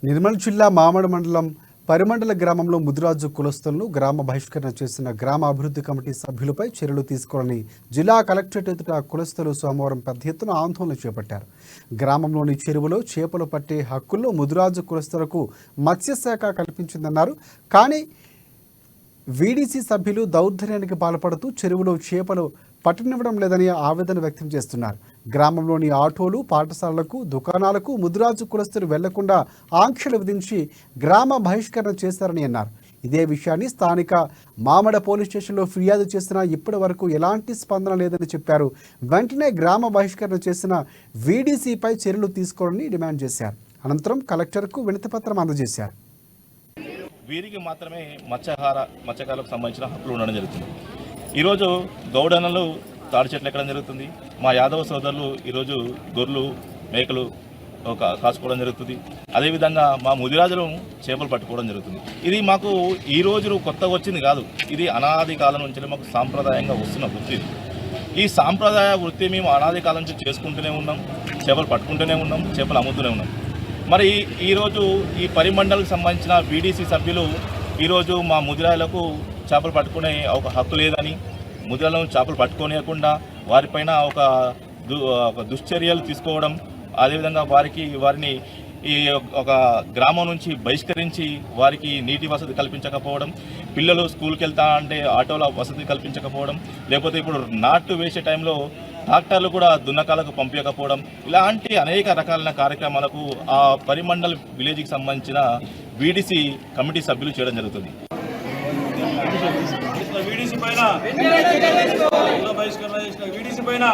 నిర్మల్ జిల్లా మామడ మండలం పరిమండల గ్రామంలో ముదిరాజు కులస్తులను గ్రామ బహిష్కరణ చేసిన గ్రామ అభివృద్ధి కమిటీ సభ్యులపై చర్యలు తీసుకోవాలని జిల్లా కలెక్టరేట్ ఎదుట కులస్తులు సోమవారం పెద్ద ఎత్తున ఆందోళన చేపట్టారు. గ్రామంలోని చెరువులో చేపలు పట్టే హక్కుల్లో ముదిరాజు కులస్తులకు మత్స్యశాఖ కల్పించిందన్నారు. కానీ వీడీసీ సభ్యులు దౌర్జన్యానికి పాల్పడుతూ చెరువులో చేపలు పట్టనివ్వడం లేదని ఆవేదన వ్యక్తం చేస్తున్నారు. గ్రామంలోని ఆటోలు, పాఠశాలలకు, దుకాణాలకు ముదిరాజు కులస్తులు వెళ్లకుండా ఆంక్షలు విధించి గ్రామ బహిష్కరణ చేశారని అన్నారు. ఇదే విషయాన్ని స్థానిక మామడ పోలీస్ స్టేషన్లో ఫిర్యాదు చేసినా ఇప్పటి వరకు ఎలాంటి స్పందన లేదని చెప్పారు. వెంటనే గ్రామ బహిష్కరణ చేసిన వీడీసీపై చర్యలు తీసుకోవాలని డిమాండ్ చేశారు. అనంతరం కలెక్టర్కు వినతిపత్రం అందజేశారు. వీరికి మాత్రమే మత్స్యకారులకు సంబంధించిన హక్కులు ఉండడం జరుగుతుంది. ఈరోజు గౌడన్నలు తాడి చెట్లు ఎక్కడం జరుగుతుంది. మా యాదవ సోదరులు ఈరోజు గొర్రెలు, మేకలు కాసుకోవడం జరుగుతుంది. అదేవిధంగా మా ముదిరాజులు చేపలు పట్టుకోవడం జరుగుతుంది. ఇది మాకు ఈ రోజు కొత్తగా వచ్చింది కాదు. ఇది అనాది కాలం నుంచి మాకు సాంప్రదాయంగా వస్తున్న వృత్తి. ఈ సాంప్రదాయ వృత్తి మేము అనాది కాలం నుంచి చేసుకుంటూనే ఉన్నాం. చేపలు పట్టుకుంటూనే ఉన్నాం, చేపలు అమ్ముతూనే ఉన్నాం. మరి ఈరోజు ఈ పరిమండలకు సంబంధించిన వీడీసీ సభ్యులు ఈరోజు మా ముదిరాలకు చేపలు పట్టుకునే ఒక హక్కు లేదని, ముదిరాలను చేపలు పట్టుకోనియకుండా వారిపైన ఒక దుశ్చర్యలు తీసుకోవడం, అదేవిధంగా వారిని ఈ ఒక గ్రామం నుంచి బహిష్కరించి వారికి నీటి వసతి కల్పించకపోవడం, పిల్లలు స్కూల్కి వెళ్తా అంటే ఆటోల వసతి కల్పించకపోవడం, లేకపోతే ఇప్పుడు నాటు వేసే టైంలో ట్రాక్టర్లు కూడా దున్నకాలకు పంపించకపోవడం, ఇలాంటి అనేక రకాలైన కార్యక్రమాలకు ఆ పరిమండల్ విలేజ్కి సంబంధించిన వీడీసీ కమిటీ సభ్యులు చేయడం జరుగుతుంది. వీడీసీ పైన